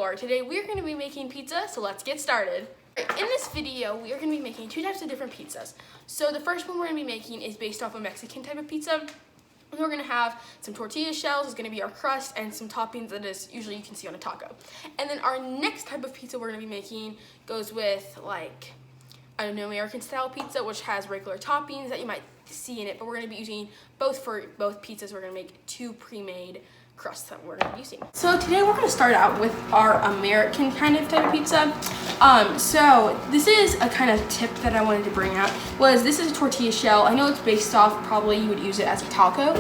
Laura. Today we are going to be making pizza, so let's get started. In this video, we are going to be making two types of different pizzas. So the first one we're going to be making is based off a Mexican type of pizza. And we're going to have some tortilla shells, is going to be our crust, and some toppings that is usually you can see on a taco. And then our next type of pizza we're going to be making goes with like, I don't know, American style pizza, which has regular toppings that you might see in it, but we're going to be using both for both pizzas. We're going to make two pre-made crusts that we're going to be using. So today we're going to start out with our American kind of type of pizza. So this is a kind of tip that I wanted to bring out, was this is a tortilla shell. I know it's based off, probably you would use it as a taco,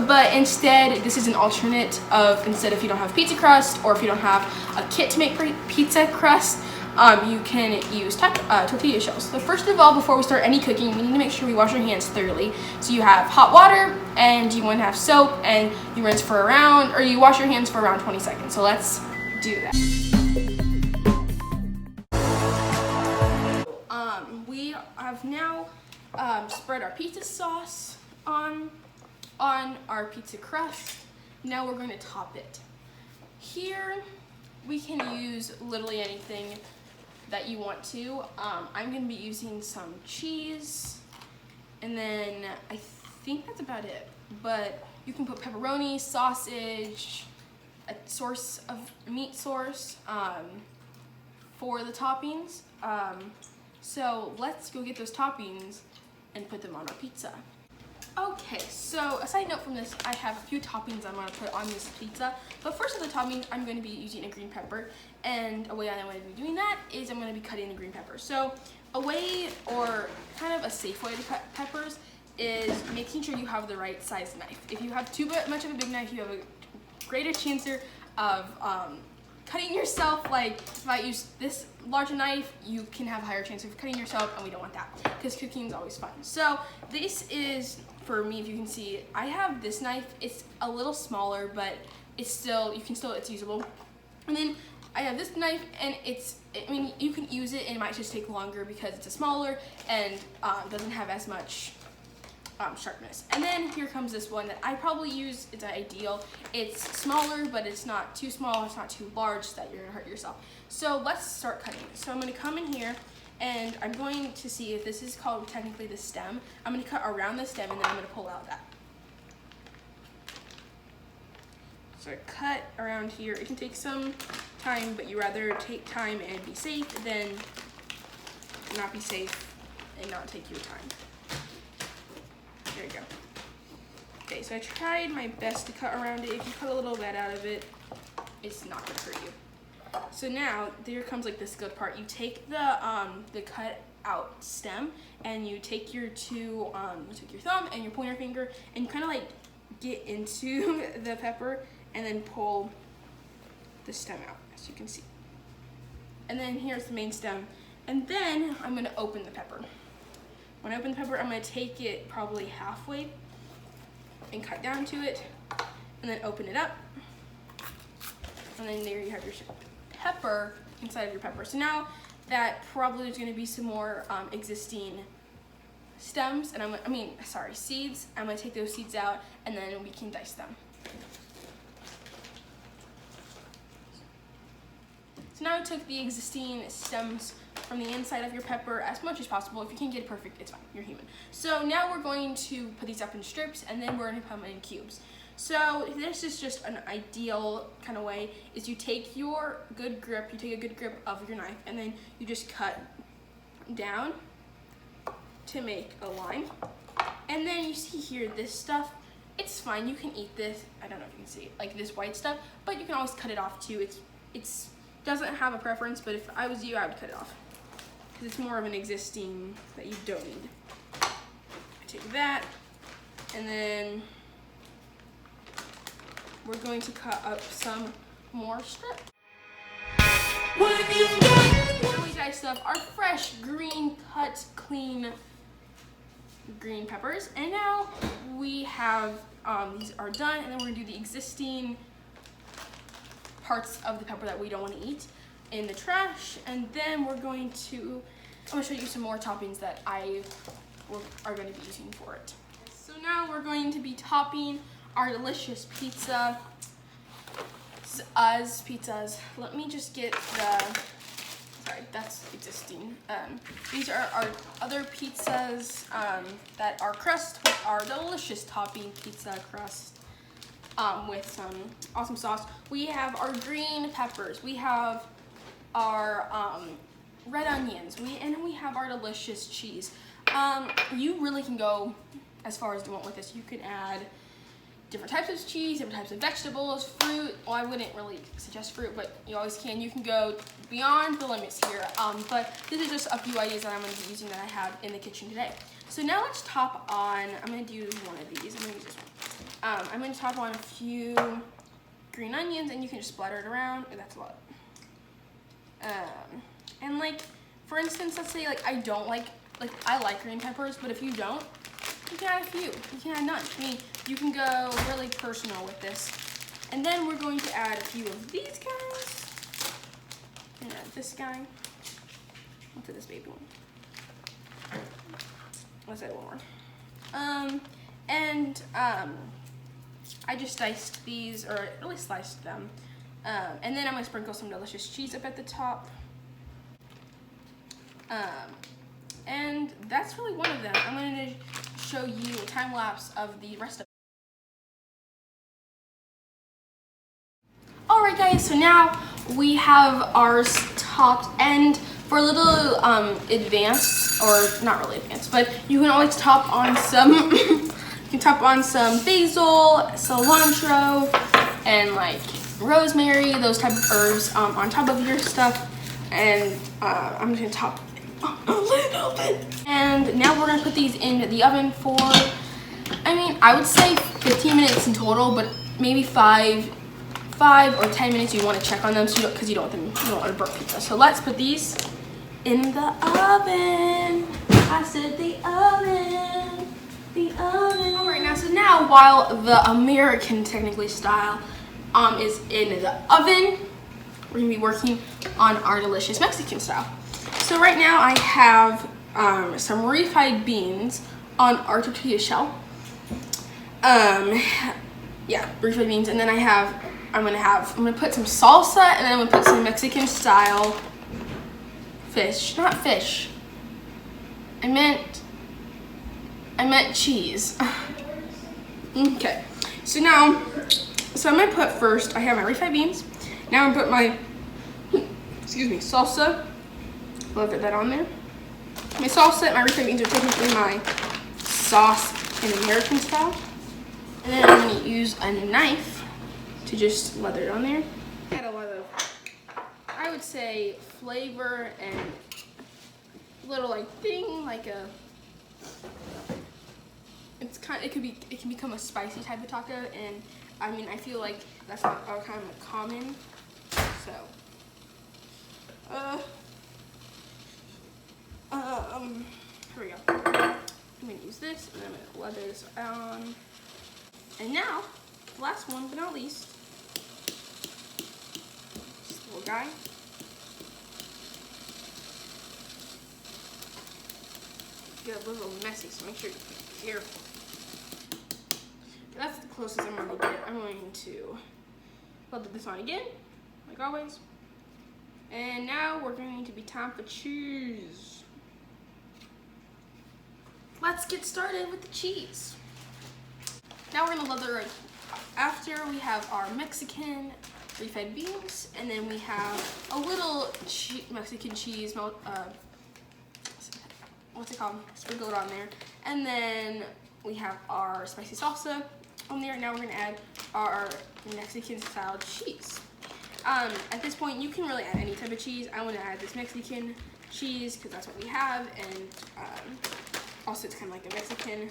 but instead this is an alternate of, instead if you don't have pizza crust or if you don't have a kit to make pizza crust, you can use tortilla shells. So first of all, before we start any cooking, we need to make sure we wash our hands thoroughly. So you have hot water and you want to have soap and you rinse for around, or you wash your hands for around 20 seconds. So let's do that. We have now spread our pizza sauce on our pizza crust. Now we're going to top it. Here we can use literally anything that you want to. I'm going to be using some cheese, and then I think that's about it. But you can put pepperoni, sausage, a source of meat source for the toppings. So let's go get those toppings and put them on our pizza. Okay, so a side note from this, I have a few toppings I'm going to put on this pizza. But first of the toppings, I'm going to be using a green pepper. And a way I'm going to be doing that is I'm going to be cutting the green pepper. So a way, or kind of a safe way to cut peppers, is making sure you have the right size knife. If you have too much of a big knife, you have a greater chance of cutting yourself. Like if I use this large knife, you can have a higher chance of cutting yourself, and we don't want that because cooking is always fun. So this is, for me, if you can see, I have this knife. It's a little smaller, but it's still, it's usable. And then I have this knife, and you can use it, and it might just take longer because it's a smaller and doesn't have as much sharpness. And then here comes this one that I probably use. It's ideal. It's smaller, but it's not too small. It's not too large that you're gonna hurt yourself. So let's start cutting. So I'm gonna come in here, and I'm going to see if this is called technically the stem. I'm gonna cut around the stem, and then I'm gonna pull out that. So I cut around here. It can take some time, but you rather take time and be safe than not be safe and not take your time. There you go. Okay, so I tried my best to cut around it. If you cut a little bit out of it, it's not gonna hurt you. So now there comes like this good part. You take the cut out stem, and you take your you take your thumb and your pointer finger, and you kind of like get into the pepper and then pull the stem out, as you can see. And then here's the main stem. And then I'm gonna open the pepper. When I open the pepper, I'm gonna take it probably halfway and cut down to it, and then open it up. And then there you have your pepper inside of your pepper. So now that probably there's gonna be some more existing stems, and seeds. I'm gonna take those seeds out, and then we can dice them. So now I took the existing stems from the inside of your pepper as much as possible. If you can't get it perfect, it's fine, you're human. So now we're going to put these up in strips, and then we're gonna put them in cubes. So this is just an ideal kind of way, is you take a good grip of your knife, and then you just cut down to make a line. And then you see here, this stuff, it's fine, you can eat this. I don't know if you can see it, like this white stuff, but you can always cut it off too. It's doesn't have a preference, but if I was you, I would cut it off, because it's more of an existing that you don't need. I take that, and then we're going to cut up some more strips. We diced up our fresh, green, cut, clean green peppers, and now we have, these are done, and then we're gonna do the existing parts of the pepper that we don't want to eat in the trash, and then I'm going to show you some more toppings that are going to be using for it. So now we're going to be topping our delicious pizza. is Uz Pizzas. Let me just get the, sorry, that's existing. These are our other pizzas that are crust with our delicious topping pizza crust with some awesome sauce. We have our green peppers. We have our red onions. And we have our delicious cheese. You really can go as far as you want with this. You can add different types of cheese, different types of vegetables, fruit. Well, I wouldn't really suggest fruit, but you always can. You can go beyond the limits here. But this is just a few ideas that I'm going to be using that I have in the kitchen today. So now let's top on, I'm going to do one of these. I'm going to use this one. I'm going to top on a few green onions, and you can just splatter it around, and that's a lot. And like, for instance, let's say like I don't like I like green peppers, but if you don't, you can add a few. You can add none. I mean, you can go really personal with this. And then we're going to add a few of these guys. And add this guy. Let's add this baby one. Let's add one more. I just diced these, or really sliced them. And then I'm gonna sprinkle some delicious cheese up at the top. And that's really one of them. I'm going to show you a time lapse of the rest of it. Alright guys, so now we have ours topped, and for a little advanced, or not really advanced, but you can always top on some you can top on some basil, cilantro, and like rosemary, those type of herbs on top of your stuff. And I'm just gonna top a little bit. And now we're gonna put these in the oven for, I would say 15 minutes in total, but maybe 5 or 10 minutes. You want to check on them because you don't want to burn pizza. So let's put these in the oven. I said the oven, the oven. All right, now while the American technically style is in the oven, we're gonna be working on our delicious Mexican style. So right now I have some refried beans on our tortilla shell. Yeah, refried beans, and then I'm gonna put some salsa, and then I'm gonna put some Mexican style fish, not fish. I meant cheese. Okay, so I'm gonna put first, I have my refried beans. Now I'm gonna put my, salsa. I'll put that on there. My salsa and my refried beans are technically my sauce in American style. And then I'm gonna use a knife to just lather it on there. Add a lot of, I would say, flavor and little it can become a spicy type of taco, and I feel like that's not kind of common. So here we go. I'm gonna use this, and I'm gonna lather this on. And now, last one but not least, this little guy. Get a little messy, so make sure you be careful. That's the closest I'm going to get. I'm going to lather this on again, like always. And now we're going to be time for cheese. Let's get started with the cheese. Now we're going to lather it. After we have our Mexican refried beans, and then we have a little Mexican cheese, what's it called? Sprinkle it on there. And then we have our spicy salsa on there. Now we're gonna add our Mexican style cheese. At this point, you can really add any type of cheese. I wanna add this Mexican cheese because that's what we have, and also it's kind of like a Mexican.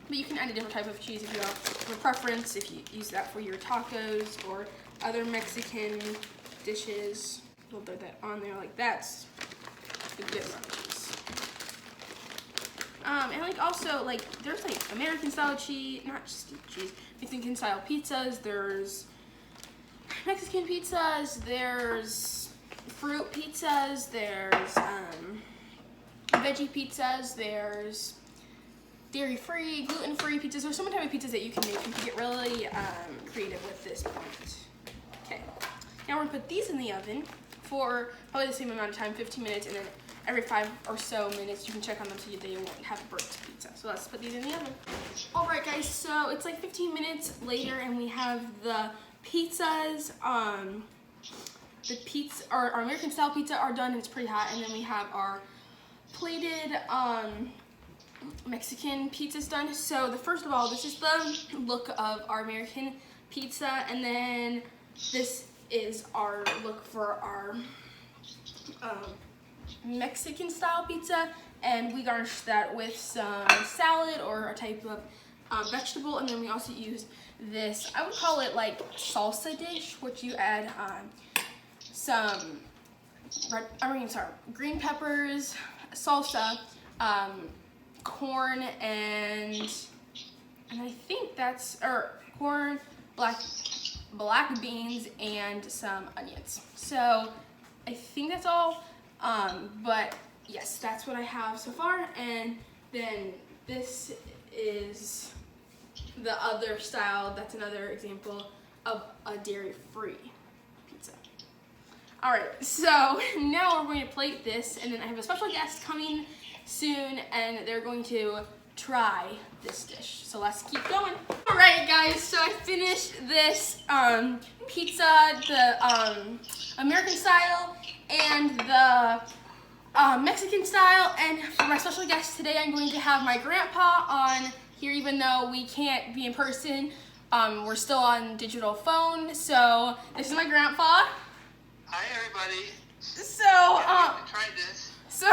But you can add a different type of cheese if you have a preference, if you use that for your tacos or other Mexican dishes. We'll put that on there like that's a good amount of cheese. And also there's American style cheese, not just cheese, Mexican style pizzas, there's Mexican pizzas, there's fruit pizzas, there's veggie pizzas, there's dairy-free, gluten-free pizzas. There's so many types of pizzas that you can make. You can get really creative with this point. Okay, Now we're gonna put these in the oven for probably the same amount of time, 15 minutes, and then every 5 or so minutes you can check on them so they won't have burnt pizza. So let's put these in the oven. All right, guys, so it's like 15 minutes later and we have the pizzas. Our American style pizza are done and it's pretty hot, and then we have our plated Mexican pizzas done. So first of all, this is the look of our American pizza, and then this is our look for our Mexican style pizza, and we garnish that with some salad or a type of vegetable, and then we also use this, I would call it like salsa dish, which you add some green peppers, salsa, corn, and I think that's, or corn, black beans, and some onions. So I think that's all, but yes, that's what I have so far. And then this is the other style. That's another example of a dairy-free pizza. All right, so now we're going to plate this, and then I have a special guest coming soon, and they're going to try this dish. So let's keep going. All right, guys, so I finished this pizza, the American style and the Mexican style, and for my special guest today, I'm going to have my grandpa on here, even though we can't be in person. We're still on digital phone, so this is my grandpa. Hi, everybody. So, Try this. So,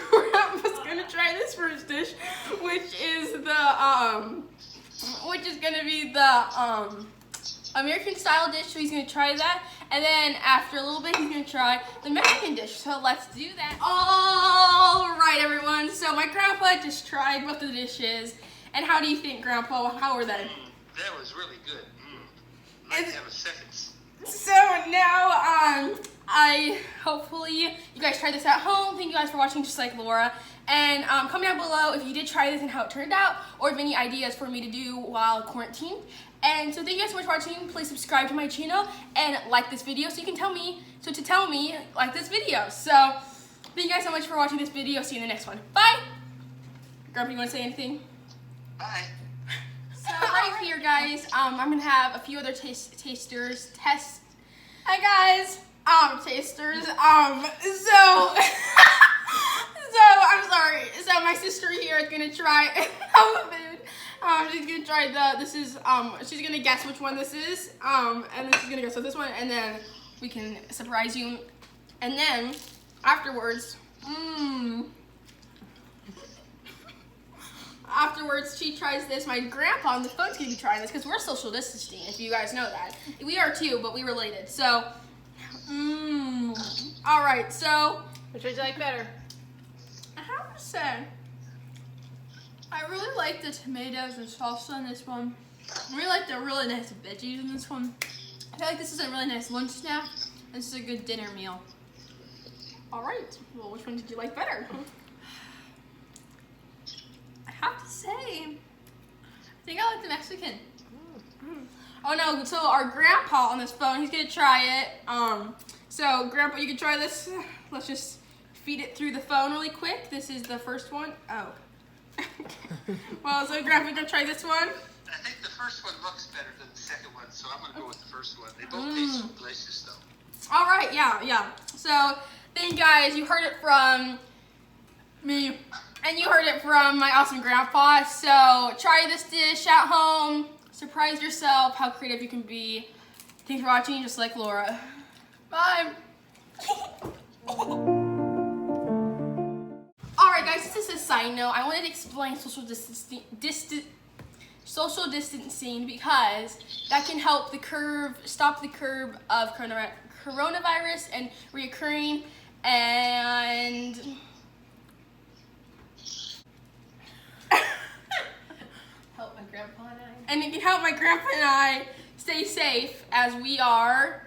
Grandpa's gonna try this first dish, which is gonna be the American style dish. So he's gonna try that, and then after a little bit, he's gonna try the Mexican dish. So let's do that. All right, everyone. So my grandpa just tried both of the dishes, and how do you think, Grandpa? How were they? That was really good. Might have a second. So now, hopefully you guys try this at home. Thank you guys for watching, just like Laura. And comment down below if you did try this and how it turned out, or if any ideas for me to do while quarantined. And so thank you guys so much for watching. Please subscribe to my channel and like this video so you can tell me, like this video. So thank you guys so much for watching this video. See you in the next one. Bye. Grandpa, you want to say anything? Bye. So right here, guys, I'm gonna have a few other tasters test. Hi guys, tasters. So I'm sorry. So my sister here is gonna try the food. She's gonna try she's gonna guess which one this is. And then she's gonna guess this one, and then we can surprise you. And then afterwards, she tries this. My grandpa on the phone's gonna be trying this because we're social distancing, if you guys know that. We are too, but we related. So, all right, so. Which would you like better? I have to say, I really like the tomatoes and salsa in this one. I really like the really nice veggies in this one. I feel like this is a really nice lunch snack. This is a good dinner meal. All right, well, which one did you like better? I have to say, I think I like the Mexican. Oh no, so our grandpa on this phone, he's gonna try it. So grandpa, you can try this. Let's just feed it through the phone really quick. This is the first one. Oh. Well, so grandpa, you gonna try this one? I think the first one looks better than the second one, so I'm gonna go with the first one. They both taste delicious, though. All right, yeah. So, thank you guys. You heard it from me. And you heard it from my awesome grandpa. So try this dish at home. Surprise yourself how creative you can be. Thanks for watching, just like Laura. Bye. Alright guys, this is a side note. I wanted to explain social distancing because that can help stop the curve of coronavirus and reoccurring, and help my grandpa and I. And it can help my grandpa and I stay safe as we are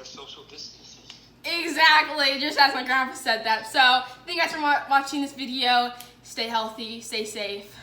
social distancing. Exactly, just as my grandpa said that. So, thank you guys for watching this video. Stay healthy, stay safe.